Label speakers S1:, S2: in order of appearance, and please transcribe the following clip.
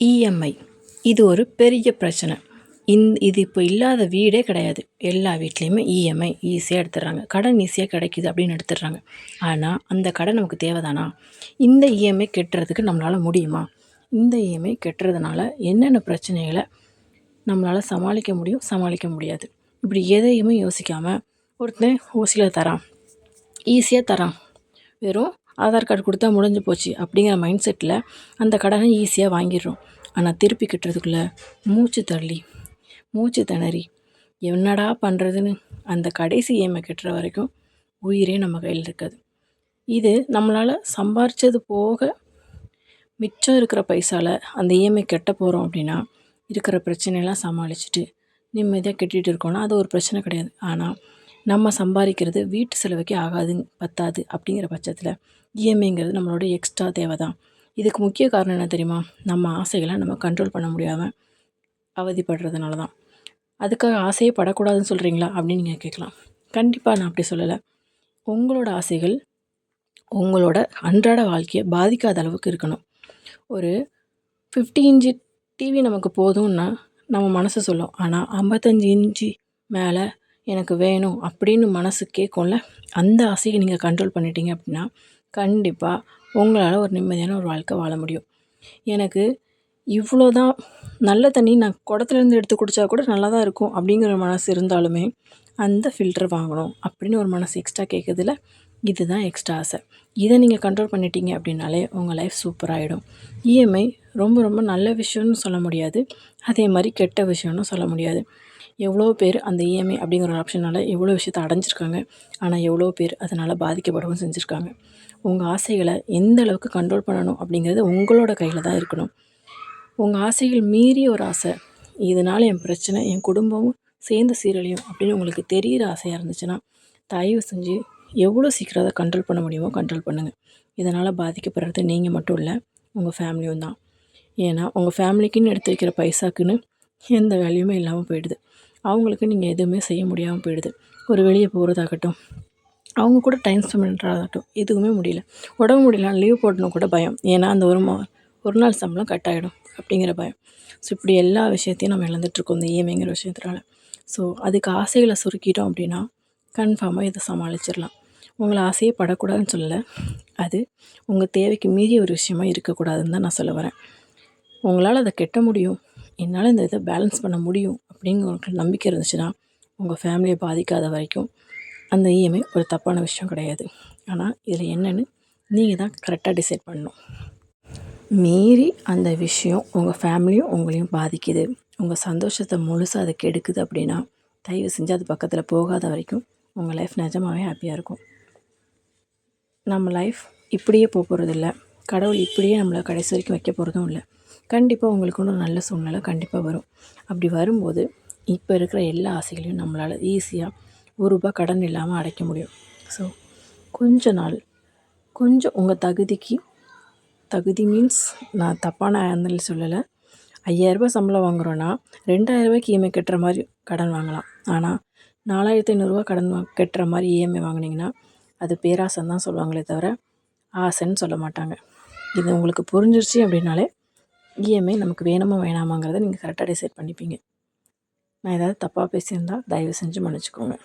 S1: EMI இது ஒரு பெரிய பிரச்சனை. இது இப்போ இல்லாத வீடே கிடையாது. எல்லா வீட்லேயுமே இஎம்ஐ ஈஸியாக எடுத்துடுறாங்க. கடன் ஈஸியாக கிடைக்கிது அப்படின்னு எடுத்துடுறாங்க. ஆனால் அந்த கடன் நமக்கு தேவைதானா? இந்த இஎம்ஐ கட்டுறதுக்கு நம்மளால் முடியுமா? இந்த இஎம்ஐ கட்டுறதுனால என்னென்ன பிரச்சனைகளை நம்மளால் சமாளிக்க முடியும், சமாளிக்க முடியாது? இப்படி எதையுமே யோசிக்காமல் ஒருத்தன் ஓசியில் தரான், ஈஸியாக தரான், வெறும் ஆதார் கார்டு கொடுத்தா முடிஞ்சு போச்சு அப்படிங்கிற மைண்ட் செட்டில் அந்த கடனை ஈஸியாக வாங்கிடுறோம். ஆனால் திருப்பி கட்டுறதுக்குள்ளே மூச்சு திணறி என்னடா பண்ணுறதுன்னு அந்த கடைசி இஎம்ஐ கட்டுற வரைக்கும் உயிரே நம்ம கையில் இருக்காது. இது நம்மளால் சம்பாரித்தது போக மிச்சம் இருக்கிற பைசாவில் அந்த இஎம்ஐ கட்ட போகிறோம் அப்படின்னா இருக்கிற பிரச்சனையெல்லாம் சமாளிச்சுட்டு நிம்மதியாக கட்டிகிட்டு இருக்கோன்னா அது ஒரு பிரச்சனை கிடையாது. ஆனால் நம்ம சம்பாதிக்கிறது வீட்டு செலவுக்கே ஆகாது, பத்தாது அப்படிங்கிற பட்சத்தில் இஎம்ஐங்கிறது நம்மளோட எக்ஸ்ட்ரா தேவை தான். இதுக்கு முக்கிய காரணம் என்ன தெரியுமா? நம்ம ஆசைகளை நம்ம கண்ட்ரோல் பண்ண முடியாமல் அவதிப்படுறதுனால தான். அதுக்காக ஆசையே படக்கூடாதுன்னு சொல்கிறீங்களா அப்படின்னு நீங்கள் கேட்கலாம். கண்டிப்பாக நான் அப்படி சொல்லலை. உங்களோட ஆசைகள் உங்களோட அன்றாட வாழ்க்கையை பாதிக்காத அளவுக்கு இருக்கணும். ஒரு 50 இன்ச்சு டிவி நமக்கு போதும்னா நம்ம மனசு சொல்லும். ஆனால் 55 இன்ச்சு மேலே எனக்கு வேணும் அப்படின்னு மனசு கேட்கும்ல. அந்த ஆசையை நீங்கள் கண்ட்ரோல் பண்ணிட்டீங்க அப்படின்னா கண்டிப்பாக உங்களால் ஒரு நிம்மதியான ஒரு வாழ்க்கை வாழ முடியும். எனக்கு இவ்வளோ தான், நல்ல தண்ணி நான் குடத்துலேருந்து எடுத்து குடித்தா கூட நல்லா தான் இருக்கும் அப்படிங்கிற மனசு இருந்தாலுமே அந்த ஃபில்டர் வாங்கணும் அப்படின்னு ஒரு மனசு எக்ஸ்ட்ரா கேட்குறதுல இதுதான் எக்ஸ்ட்ரா ஆசை. இதை நீங்கள் கண்ட்ரோல் பண்ணிட்டீங்க அப்படின்னாலே உங்கள் லைஃப் சூப்பராகிடும். இஎம்ஐ ரொம்ப ரொம்ப நல்ல விஷயம்னு சொல்ல முடியாது, அதே மாதிரி கெட்ட விஷயம்னு சொல்ல முடியாது. எவ்வளோ பேர் அந்த இஎம்ஐ அப்படிங்கிற ஒரு ஆப்ஷனால் எவ்வளோ விஷயத்தை அடைஞ்சிருக்காங்க. ஆனால் எவ்வளோ பேர் அதனால் பாதிக்கப்படவும் செஞ்சுருக்காங்க. உங்கள் ஆசைகளை எந்த அளவுக்கு கண்ட்ரோல் பண்ணணும் அப்படிங்கிறது உங்களோட கையில் தான் இருக்கணும். உங்கள் ஆசைகள் மீறிய ஒரு ஆசை, இதனால் என் பிரச்சனை, என் குடும்பமும் சேர்ந்து சீரழியும் அப்படின்னு உங்களுக்கு தெரிகிற ஆசையாக இருந்துச்சுன்னா தயவு செஞ்சு எவ்வளோ சீக்கிரம் அதை கண்ட்ரோல் பண்ண முடியுமோ கண்ட்ரோல் பண்ணுங்கள். இதனால் பாதிக்கப்படுறது நீங்கள் மட்டும் இல்லை, உங்கள் ஃபேமிலியும் தான். ஏன்னா உங்கள் ஃபேமிலிக்குன்னு எடுத்து வைக்கிற பைசாக்குன்னு எந்த வேலையுமே இல்லாமல் போயிடுது. அவங்களுக்கு நீங்கள் எதுவுமே செய்ய முடியாமல் போயிடுது. ஒரு வெளியே போகிறதாகட்டும், அவங்க கூட டைம் ஸ்பெண்ட் பண்ணுறதாகட்டும், எதுவுமே முடியல. உடம்பு முடியல, லீவ் போடணும் கூட பயம். ஏன்னா அந்த ஒரு நாள் சம்பளம் கட் ஆகிடும் அப்படிங்கிற பயம். ஸோ இப்படி எல்லா விஷயத்தையும் நம்ம இழந்துட்டுருக்கோம் இந்த இஎம்ஐங்கிற விஷயத்தினால. ஸோ அதுக்கு ஆசைகளை சுருக்கிட்டோம் அப்படின்னா கன்ஃபார்மாக இதை சமாளிச்சிடலாம். உங்களை ஆசையே படக்கூடாதுன்னு சொல்லலை, அது உங்கள் தேவைக்கு மீறிய ஒரு விஷயமா இருக்கக்கூடாதுன்னு தான் நான் சொல்ல வரேன். உங்களால் அதை கட்ட முடியும், என்னால் இந்த இதை பேலன்ஸ் பண்ண முடியும் அப்படிங்கிற உங்களுக்கு நம்பிக்கை இருந்துச்சுன்னா உங்கள் ஃபேமிலியை பாதிக்காத வரைக்கும் அந்த இஎம்ஐ ஒரு தப்பான விஷயம் கிடையாது. ஆனால் இதில் என்னென்னு நீங்கள் தான் கரெக்டாக டிசைட் பண்ணணும். மீறி அந்த விஷயம் உங்கள் ஃபேமிலியும் உங்களையும் பாதிக்குது, உங்கள் சந்தோஷத்தை முழுசாக அதை கெடுக்குது அப்படின்னா தயவு செஞ்சு அது பக்கத்தில் போகாத வரைக்கும் உங்கள் லைஃப் நிஜமாகவே ஹாப்பியாக இருக்கும். நம்ம லைஃப் இப்படியே போகிறதில்ல, கடவுள் இப்படியே நம்மளை கடைசி வரைக்கும் வைக்க போகிறதும் இல்லை. கண்டிப்பாக உங்களுக்கு ஒரு நல்ல சூழ்நிலை கண்டிப்பாக வரும். அப்படி வரும்போது இப்போ இருக்கிற எல்லா ஆசைகளையும் நம்மளால் ஈஸியாக ₹1 கடன் இல்லாமல் அடைக்க முடியும். ஸோ கொஞ்சம் உங்கள் தகுதி மீன்ஸ் நான் தப்பான ஆங்கிள் சொல்லலை. ₹5000 சம்பளம் வாங்குகிறோன்னா ₹2000 இஎம்ஐ கட்டுற மாதிரி கடன் வாங்கலாம். ஆனால் ₹4500 கடன் கட்டுற மாதிரி இஎம்ஐ வாங்கினீங்கன்னா அது பேராசைன்னு தான் சொல்லுவாங்களே தவிர ஆசைன்னு சொல்ல மாட்டாங்க. இது உங்களுக்கு புரிஞ்சிருச்சு அப்படின்னாலே இஎம்ஐ நமக்கு வேணுமா வேணாமாங்கிறத நீங்கள் கரெக்டாக டிசைட் பண்ணிப்பீங்க. நான் ஏதாவது தப்பாக பேசியிருந்தால் தயவு செஞ்சு மன்னிச்சுக்கோங்க.